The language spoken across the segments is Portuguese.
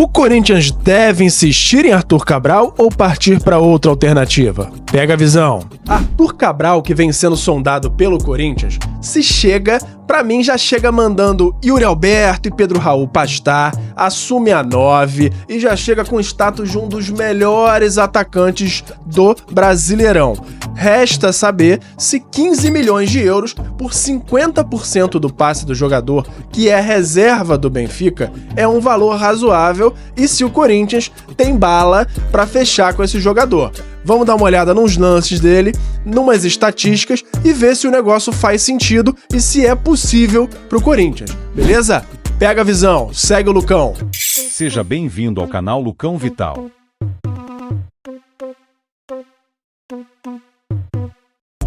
O Corinthians deve insistir em Arthur Cabral ou partir para outra alternativa? Pega a visão. Arthur Cabral, que vem sendo sondado pelo Corinthians, se chega, pra mim já chega mandando Yuri Alberto e Pedro Raul pastar, assume a 9 e já chega com o status de um dos melhores atacantes do Brasileirão. Resta saber se 15 milhões de euros por 50% do passe do jogador, que é reserva do Benfica, é um valor razoável e se o Corinthians tem bala pra fechar com esse jogador. Vamos dar uma olhada nos lances dele, numas estatísticas e ver se o negócio faz sentido e se é possível pro Corinthians, beleza? Pega a visão, segue o Lucão. Seja bem-vindo ao canal Lucão Vital.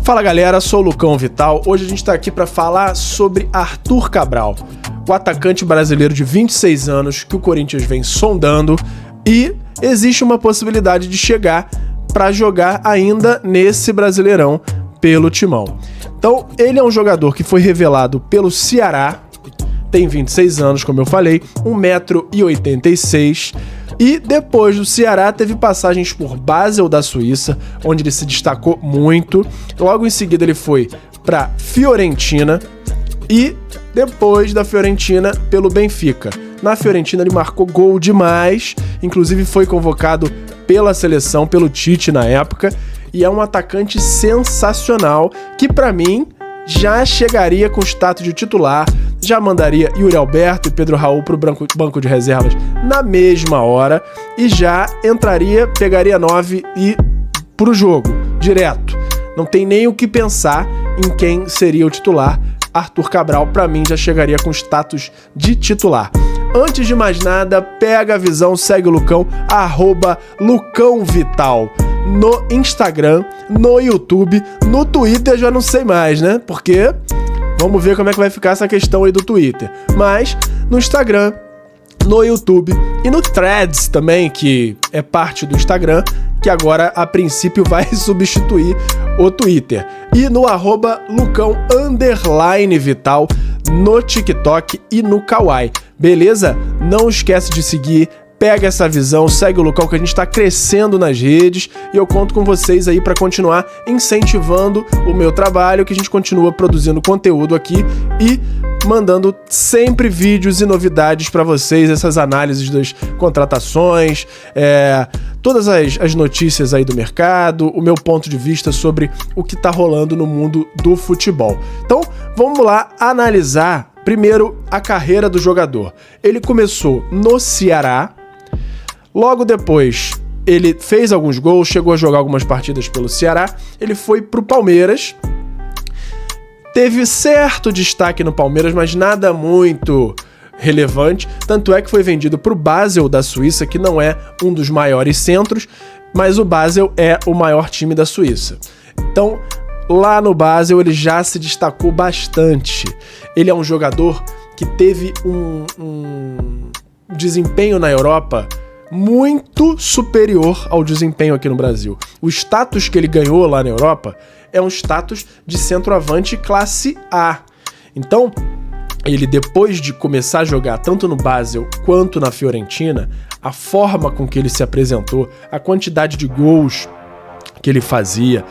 Fala galera, sou o Lucão Vital. Hoje a gente tá aqui para falar sobre Arthur Cabral, o atacante brasileiro de 26 anos que o Corinthians vem sondando e existe uma possibilidade de chegar para jogar ainda nesse Brasileirão pelo Timão. Então, ele é um jogador que foi revelado pelo Ceará, tem 26 anos, como eu falei, 1,86 m, e depois do Ceará teve passagens por Basel da Suíça, onde ele se destacou muito. Logo em seguida ele foi para Fiorentina e depois da Fiorentina pelo Benfica. Na Fiorentina ele marcou gol demais, inclusive foi convocado pela seleção, pelo Tite na época, e é um atacante sensacional que pra mim já chegaria com status de titular, já mandaria Yuri Alberto e Pedro Raul pro banco de reservas na mesma hora e já entraria, pegaria 9 e pro jogo, direto. Não tem nem o que pensar em quem seria o titular. Arthur Cabral, pra mim, já chegaria com status de titular. Antes de mais nada, pega a visão, segue o Lucão, @LucãoVital. No Instagram, no YouTube, no Twitter já não sei mais, né? Porque vamos ver como é que vai ficar essa questão aí do Twitter. Mas no Instagram, no YouTube e no Threads também, que é parte do Instagram, que agora a princípio vai substituir o Twitter. E no @Lucão_Vital no TikTok e no Kawaii. Beleza? Não esquece de seguir. Pega essa visão, segue o Lucão que a gente tá crescendo nas redes e eu conto com vocês aí para continuar incentivando o meu trabalho, que a gente continua produzindo conteúdo aqui e mandando sempre vídeos e novidades para vocês, essas análises das contratações, todas as notícias aí do mercado, o meu ponto de vista sobre o que tá rolando no mundo do futebol. Então, vamos lá analisar primeiro a carreira do jogador. Ele começou no Ceará. Logo depois, ele fez alguns gols, chegou a jogar algumas partidas pelo Ceará, ele foi pro Palmeiras, teve certo destaque no Palmeiras, mas nada muito relevante, tanto é que foi vendido pro Basel da Suíça, que não é um dos maiores centros, mas o Basel é o maior time da Suíça. Então, lá no Basel ele já se destacou bastante. Ele é um jogador que teve um desempenho na Europa muito superior ao desempenho aqui no Brasil. O status que ele ganhou lá na Europa é um status de centroavante classe A. Então, ele depois de começar a jogar tanto no Basel quanto na Fiorentina, a forma com que ele se apresentou, a quantidade de gols que ele fazia,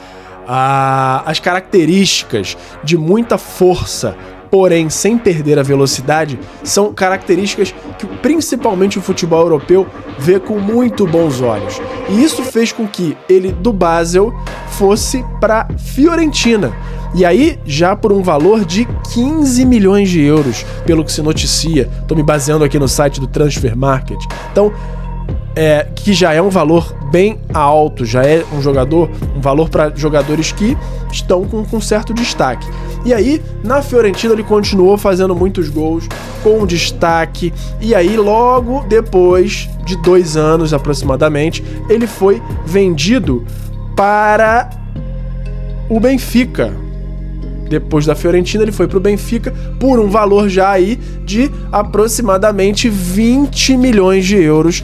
as características de muita força, porém sem perder a velocidade, são características que principalmente o futebol europeu vê com muito bons olhos. E isso fez com que ele do Basel fosse para Fiorentina. E aí, já por um valor de 15 milhões de euros, pelo que se noticia. Estou me baseando aqui no site do Transfer Market. Então, que já é um valor bem alto, já é um valor para jogadores que estão com certo destaque. E aí, na Fiorentina ele continuou fazendo muitos gols, com destaque, e aí logo depois de 2 anos aproximadamente, ele foi vendido para o Benfica. Depois da Fiorentina ele foi para o Benfica por um valor já aí de aproximadamente 20 milhões de euros.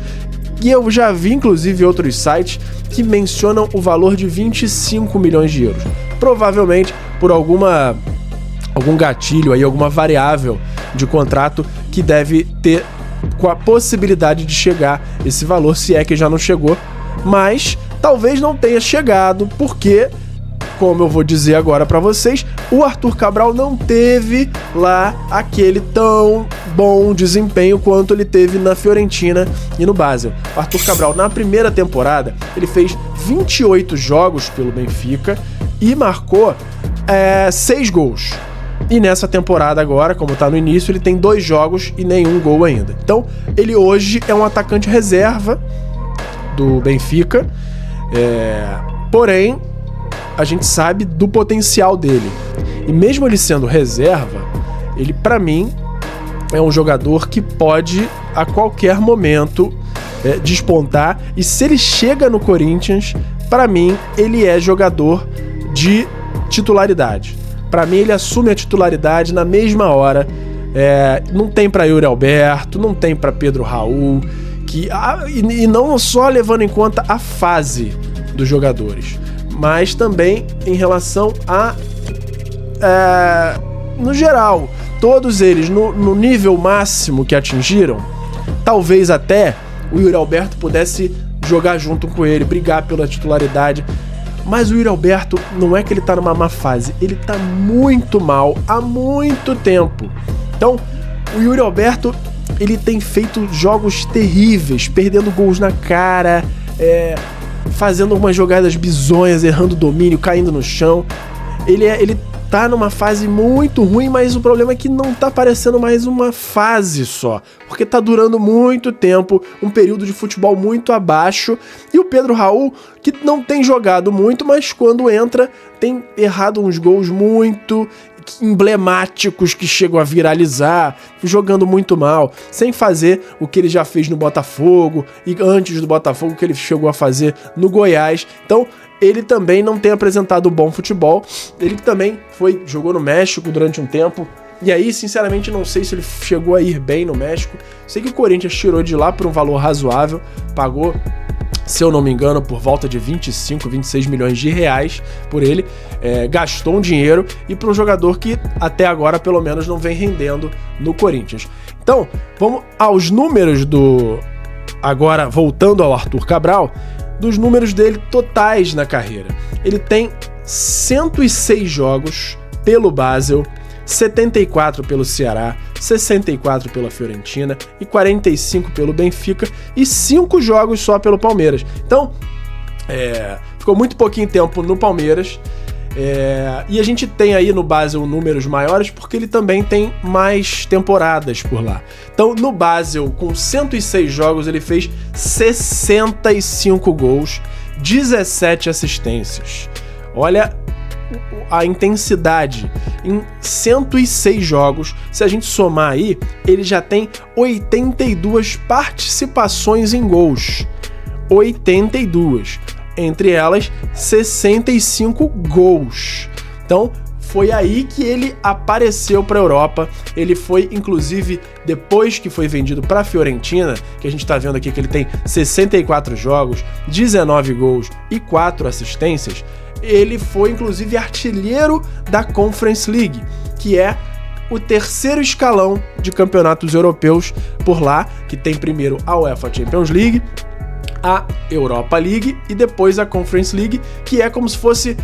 E eu já vi, inclusive, outros sites que mencionam o valor de 25 milhões de euros. Provavelmente por algum gatilho aí, alguma variável de contrato que deve ter com a possibilidade de chegar esse valor, se é que já não chegou, mas talvez não tenha chegado, porque, como eu vou dizer agora pra vocês, o Arthur Cabral não teve lá aquele tão bom desempenho quanto ele teve na Fiorentina e no Basel. O Arthur Cabral, na primeira temporada, ele fez 28 jogos pelo Benfica e marcou 6 gols. E nessa temporada agora, como tá no início, ele tem 2 jogos e nenhum gol ainda. Então, ele hoje é um atacante reserva do Benfica, porém, a gente sabe do potencial dele. E mesmo ele sendo reserva, ele, pra mim, é um jogador que pode, a qualquer momento, despontar. E se ele chega no Corinthians, pra mim, ele é jogador de titularidade. Pra mim, ele assume a titularidade na mesma hora. Não tem pra Yuri Alberto, não tem pra Pedro Raul, e não só levando em conta a fase dos jogadores, mas também em relação a... no geral, todos eles no nível máximo que atingiram, talvez até o Yuri Alberto pudesse jogar junto com ele, brigar pela titularidade. Mas o Yuri Alberto não é que ele tá numa má fase, ele tá muito mal há muito tempo. Então, o Yuri Alberto, ele tem feito jogos terríveis, perdendo gols na cara, fazendo algumas jogadas bizonhas, errando domínio, caindo no chão. Ele tá numa fase muito ruim, mas o problema é que não tá parecendo mais uma fase só, porque tá durando muito tempo, um período de futebol muito abaixo, e o Pedro Raul, que não tem jogado muito, mas quando entra, tem errado uns gols muito emblemáticos que chegam a viralizar, jogando muito mal, sem fazer o que ele já fez no Botafogo, e antes do Botafogo, o que ele chegou a fazer no Goiás. Então, ele também não tem apresentado bom futebol. Ele também jogou no México durante um tempo, e aí, sinceramente, não sei se ele chegou a ir bem no México. Sei que o Corinthians tirou de lá por um valor razoável, pagou, se eu não me engano, por volta de 25, 26 milhões de reais por ele, gastou um dinheiro, e para um jogador que até agora, pelo menos, não vem rendendo no Corinthians. Então, vamos aos números agora, voltando ao Arthur Cabral, dos números dele totais na carreira. Ele tem 106 jogos pelo Basel, 74 pelo Ceará, 64 pela Fiorentina e 45 pelo Benfica, e 5 jogos só pelo Palmeiras. Então, ficou muito pouquinho tempo no Palmeiras, e a gente tem aí no Basel números maiores porque ele também tem mais temporadas por lá. Então, no Basel, com 106 jogos, ele fez 65 gols, 17 assistências. Olha a intensidade. Em 106 jogos, se a gente somar aí, ele já tem 82 participações em gols. 82. Entre elas, 65 gols. Então, foi aí que ele apareceu para a Europa. Ele foi, inclusive, depois que foi vendido para a Fiorentina, que a gente está vendo aqui que ele tem 64 jogos, 19 gols e 4 assistências, ele foi, inclusive, artilheiro da Conference League, que é o terceiro escalão de campeonatos europeus por lá, que tem primeiro a UEFA Champions League, a Europa League e depois a Conference League, que é como se fosse,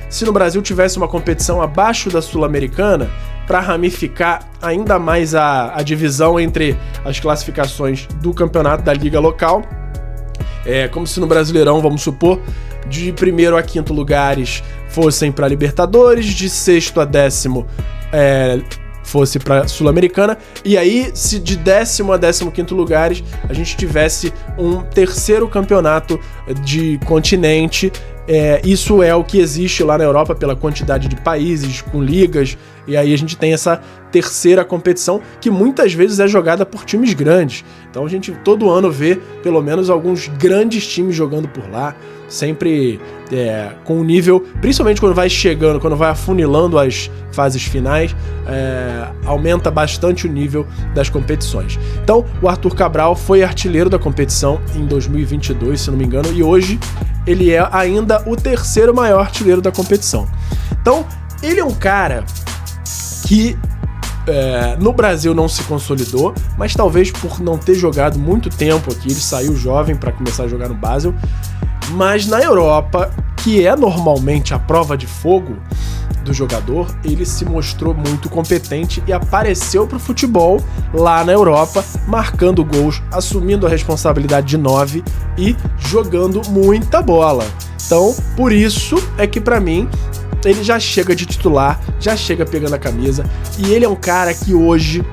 se no Brasil tivesse uma competição abaixo da Sul-Americana, para ramificar ainda mais a divisão entre as classificações do campeonato da liga local. Como se no Brasileirão, vamos supor, de primeiro a quinto lugares fossem para Libertadores, de sexto a décimo fosse para Sul-Americana, e aí, se de 10º a 15º lugares a gente tivesse um terceiro campeonato de continente. Isso é o que existe lá na Europa pela quantidade de países com ligas, e aí a gente tem essa terceira competição que muitas vezes é jogada por times grandes. Então a gente todo ano vê pelo menos alguns grandes times jogando por lá, sempre com um nível, principalmente quando vai chegando, quando vai afunilando as fases finais, aumenta bastante o nível das competições. Então o Arthur Cabral foi artilheiro da competição em 2022, se não me engano, e hoje ele é ainda o terceiro maior artilheiro da competição. Então ele é um cara que No Brasil não se consolidou, mas talvez por não ter jogado muito tempo aqui, ele saiu jovem para começar a jogar no Basel. Mas na Europa, que é normalmente a prova de fogo do jogador, ele se mostrou muito competente e apareceu pro futebol lá na Europa, marcando gols, assumindo a responsabilidade de 9 e jogando muita bola. Então, por isso é que pra mim ele já chega de titular, já chega pegando a camisa, e ele é um cara que hoje,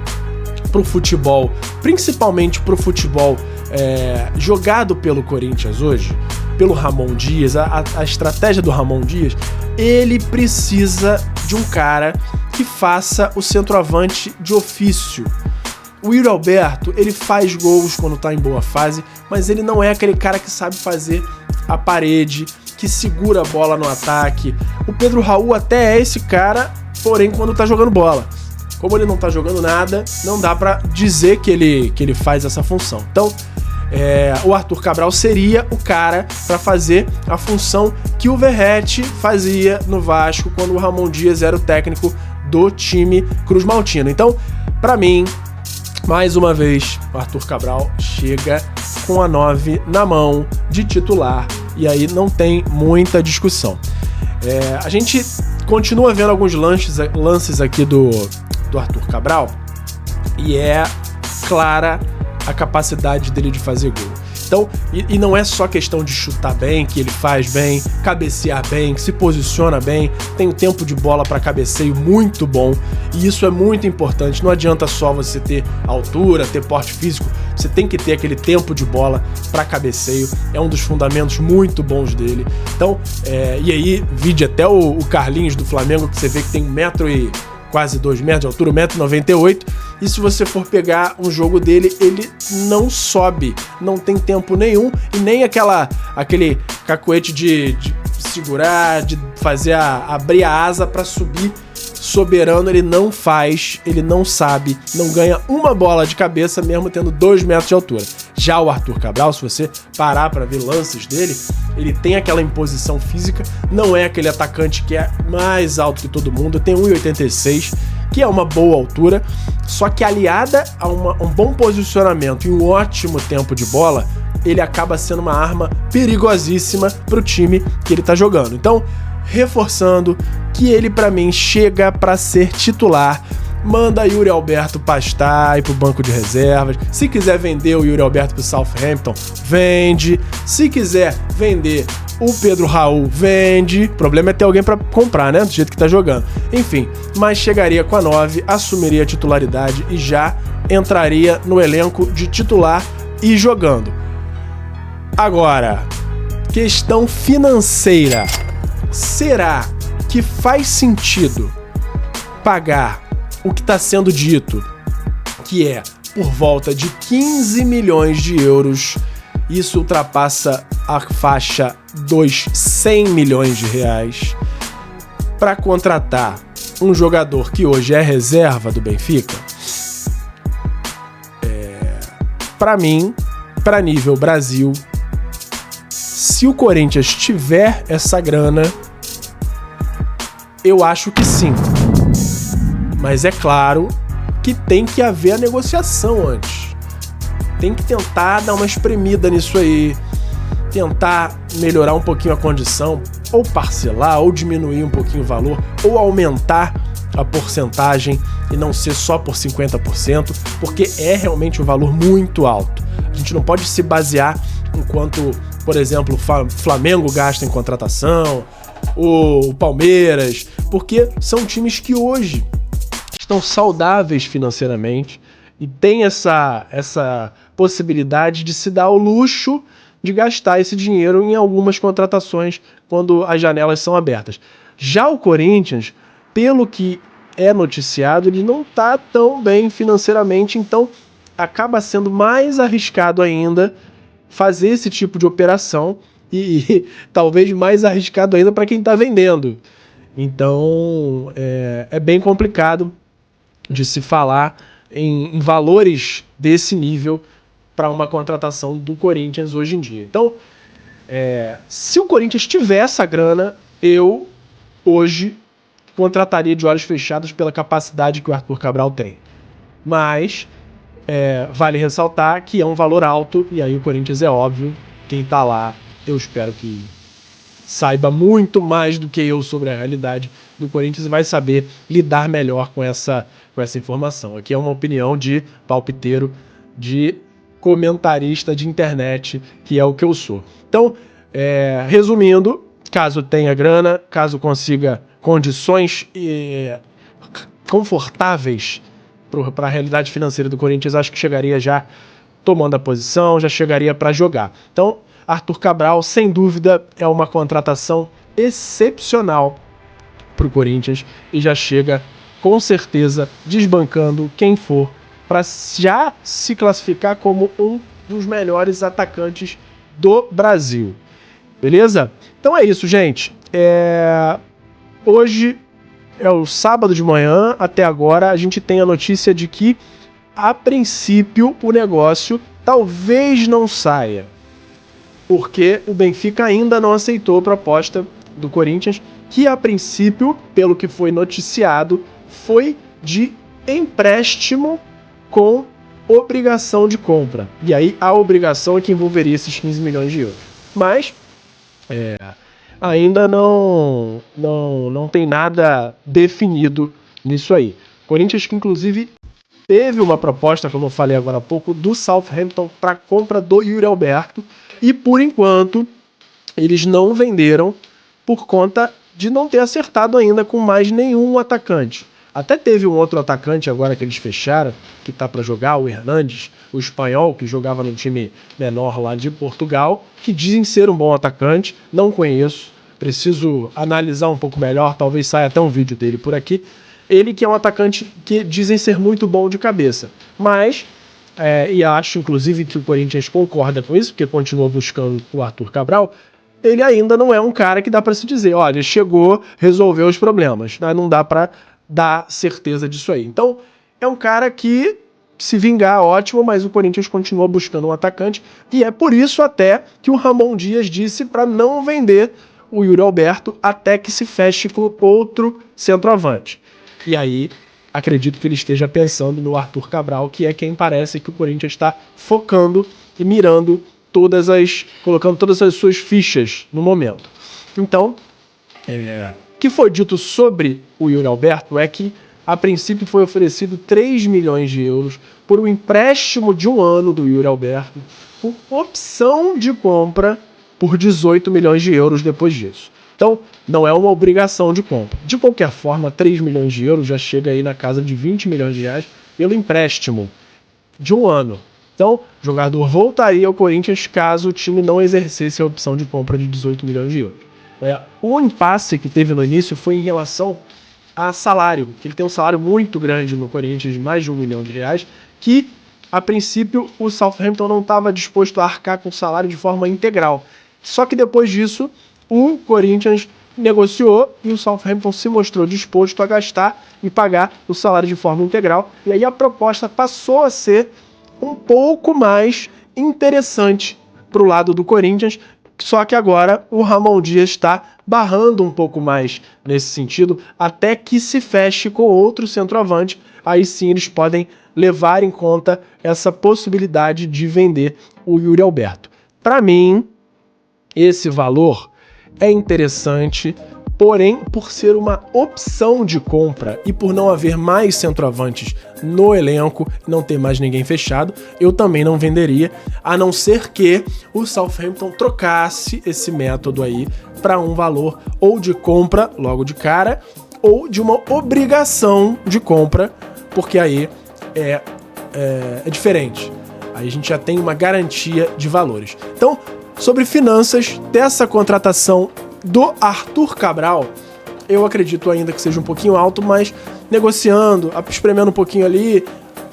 pro futebol, principalmente pro futebol jogado pelo Corinthians hoje, pelo Ramon Dias, a estratégia do Ramon Dias, ele precisa de um cara que faça o centroavante de ofício. O Yuri Alberto, ele faz gols quando tá em boa fase, mas ele não é aquele cara que sabe fazer a parede, que segura a bola no ataque. O Pedro Raul até é esse cara, porém quando tá jogando bola. Como ele não tá jogando nada, não dá pra dizer que ele faz essa função. Então, o Arthur Cabral seria o cara para fazer a função que o Verratti fazia no Vasco quando o Ramon Dias era o técnico do time Cruz Maltino. Então, para mim, mais uma vez, o Arthur Cabral chega com a 9 na mão de titular e aí não tem muita discussão. A gente continua vendo alguns lances aqui do Arthur Cabral e é clara a capacidade dele de fazer gol. Então, e não é só questão de chutar bem, que ele faz bem, cabecear bem, que se posiciona bem, tem um tempo de bola para cabeceio muito bom, e isso é muito importante. Não adianta só você ter altura, ter porte físico, você tem que ter aquele tempo de bola para cabeceio, é um dos fundamentos muito bons dele. Então, e aí, vide até o Carlinhos do Flamengo, que você vê que tem 1 metro e quase 2 metros de altura, 1,98 m, e se você for pegar um jogo dele, ele não sobe, não tem tempo nenhum, e nem aquele cacuete de segurar, de fazer abrir a asa para subir soberano, ele não faz, ele não sabe, não ganha uma bola de cabeça mesmo tendo 2 metros de altura. Já o Arthur Cabral, se você parar para ver lances dele, ele tem aquela imposição física, não é aquele atacante que é mais alto que todo mundo, tem 1,86 m, que é uma boa altura, só que aliada a um bom posicionamento e um ótimo tempo de bola, ele acaba sendo uma arma perigosíssima pro time que ele tá jogando. Então, reforçando que ele pra mim chega pra ser titular, manda Yuri Alberto pastar e pro banco de reservas. Se quiser vender o Yuri Alberto pro Southampton, vende. Se quiser vender o Pedro Raul, vende. O problema é ter alguém pra comprar, né? Do jeito que tá jogando. Enfim, mas chegaria com a 9, assumiria a titularidade e já entraria no elenco de titular e jogando. Agora, questão financeira. Será que faz sentido pagar o que está sendo dito, que é por volta de 15 milhões de euros? Isso ultrapassa a faixa dos 100 milhões de reais para contratar um jogador que hoje é reserva do Benfica? Para mim, para nível Brasil, se o Corinthians tiver essa grana, eu acho que sim. Mas é claro que tem que haver a negociação antes. Tem que tentar dar uma espremida nisso aí, tentar melhorar um pouquinho a condição, ou parcelar, ou diminuir um pouquinho o valor, ou aumentar a porcentagem e não ser só por 50%, porque é realmente um valor muito alto. A gente não pode se basear enquanto, por exemplo, o Flamengo gasta em contratação, o Palmeiras, porque são times que hoje estão saudáveis financeiramente e tem essa possibilidade de se dar o luxo de gastar esse dinheiro em algumas contratações quando as janelas são abertas. Já o Corinthians, pelo que é noticiado, ele não está tão bem financeiramente, então acaba sendo mais arriscado ainda fazer esse tipo de operação e talvez mais arriscado ainda para quem está vendendo. Então é bem complicado de se falar em valores desse nível para uma contratação do Corinthians hoje em dia. Então, se o Corinthians tiver essa grana, eu hoje contrataria de olhos fechados pela capacidade que o Arthur Cabral tem. Mas vale ressaltar que é um valor alto, e aí o Corinthians é óbvio, quem tá lá, eu espero que saiba muito mais do que eu sobre a realidade do Corinthians e vai saber lidar melhor com essa informação. Aqui é uma opinião de palpiteiro, de comentarista de internet, que é o que eu sou. Então, resumindo, caso tenha grana, caso consiga condições confortáveis para a realidade financeira do Corinthians, acho que chegaria já tomando a posição, já chegaria para jogar. Então, Arthur Cabral, sem dúvida, é uma contratação excepcional para o Corinthians e já chega, com certeza, desbancando quem for para já se classificar como um dos melhores atacantes do Brasil. Beleza? Então é isso, gente. Hoje é o sábado de manhã, até agora a gente tem a notícia de que, a princípio, o negócio talvez não saia, porque o Benfica ainda não aceitou a proposta do Corinthians, que a princípio, pelo que foi noticiado, foi de empréstimo com obrigação de compra. E aí a obrigação é que envolveria esses 15 milhões de euros. Mas ainda não tem nada definido nisso aí. Corinthians que inclusive teve uma proposta, como eu falei agora há pouco, do Southampton para compra do Yuri Alberto, e por enquanto eles não venderam por conta de não ter acertado ainda com mais nenhum atacante. Até teve um outro atacante agora que eles fecharam, que tá para jogar, o Hernandes, o espanhol, que jogava no time menor lá de Portugal, que dizem ser um bom atacante, não conheço, preciso analisar um pouco melhor, talvez saia até um vídeo dele por aqui. Ele que é um atacante que dizem ser muito bom de cabeça, mas, e acho inclusive que o Corinthians concorda com isso, porque continua buscando o Arthur Cabral, ele ainda não é um cara que dá para se dizer, olha, chegou, resolveu os problemas, né? Não dá para dar certeza disso aí. Então, é um cara que, se vingar, ótimo, mas o Corinthians continua buscando um atacante, e é por isso até que o Ramon Dias disse para não vender o Yuri Alberto até que se feche com outro centroavante. E aí, acredito que ele esteja pensando no Arthur Cabral, que é quem parece que o Corinthians está focando e mirando colocando todas as suas fichas no momento. Então, o que foi dito sobre o Yuri Alberto é que, a princípio, foi oferecido 3 milhões de euros por um empréstimo de um ano do Yuri Alberto, com opção de compra por 18 milhões de euros depois disso. Então, não é uma obrigação de compra. De qualquer forma, 3 milhões de euros já chega aí na casa de 20 milhões de reais pelo empréstimo de um ano. Então, o jogador voltaria ao Corinthians caso o time não exercesse a opção de compra de 18 milhões de euros. O impasse que teve no início foi em relação a salário, que ele tem um salário muito grande no Corinthians, de mais de 1 milhão de reais, que, a princípio, o Southampton não estava disposto a arcar com o salário de forma integral. Só que depois disso, o Corinthians negociou e o Southampton se mostrou disposto a gastar e pagar o salário de forma integral. E aí a proposta passou a ser um pouco mais interessante para o lado do Corinthians, só que agora o Ramon Dias está barrando um pouco mais nesse sentido, até que se feche com outro centroavante. Aí sim eles podem levar em conta essa possibilidade de vender o Yuri Alberto. Para mim, esse valor é interessante, porém, por ser uma opção de compra e por não haver mais centroavantes no elenco, não ter mais ninguém fechado, eu também não venderia, a não ser que o Southampton trocasse esse método aí para um valor ou de compra logo de cara, ou de uma obrigação de compra, porque aí é diferente. Aí a gente já tem uma garantia de valores. Então, sobre finanças dessa contratação do Arthur Cabral, eu acredito ainda que seja um pouquinho alto, mas negociando, espremendo um pouquinho ali,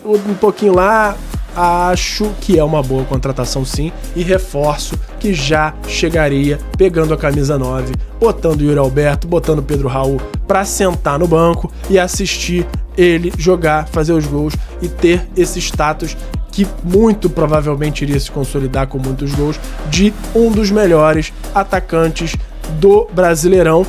um pouquinho lá, acho que é uma boa contratação sim, e reforço que já chegaria pegando a camisa 9, botando o Yuri Alberto, botando o Pedro Raul para sentar no banco e assistir ele jogar, fazer os gols e ter esse status que muito provavelmente iria se consolidar com muitos gols, de um dos melhores atacantes do Brasileirão.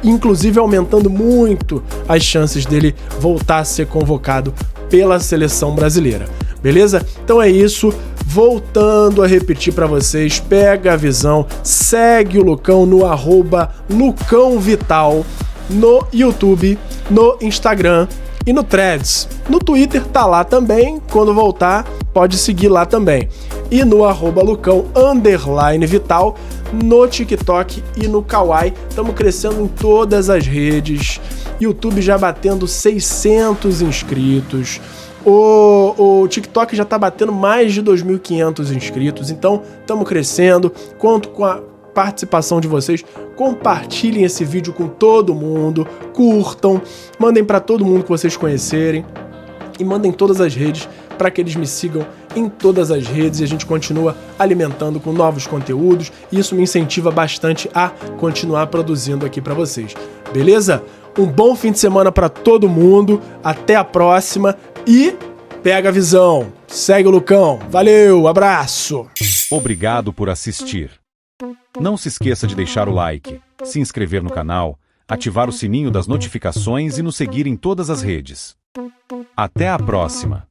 inclusive aumentando muito as chances dele voltar a ser convocado pela seleção brasileira. Beleza? Então é isso. Voltando a repetir para vocês, pega a visão, segue o Lucão no @LucãoVital no YouTube, no Instagram e no Threads. No Twitter tá lá também, quando voltar pode seguir lá também. E no @Lucão_Vital no TikTok e no Kawaii. Estamos crescendo em todas as redes. YouTube já batendo 600 inscritos. O TikTok já tá batendo mais de 2.500 inscritos. Então, estamos crescendo. Conto com a participação de vocês. Compartilhem esse vídeo com todo mundo. Curtam. Mandem para todo mundo que vocês conhecerem. E mandem todas as redes para que eles me sigam em todas as redes e a gente continua alimentando com novos conteúdos e isso me incentiva bastante a continuar produzindo aqui para vocês. Beleza? Um bom fim de semana para todo mundo. Até a próxima e pega a visão. Segue o Lucão. Valeu, abraço. Obrigado por assistir. Não se esqueça de deixar o like, se inscrever no canal, ativar o sininho das notificações e nos seguir em todas as redes. Até a próxima!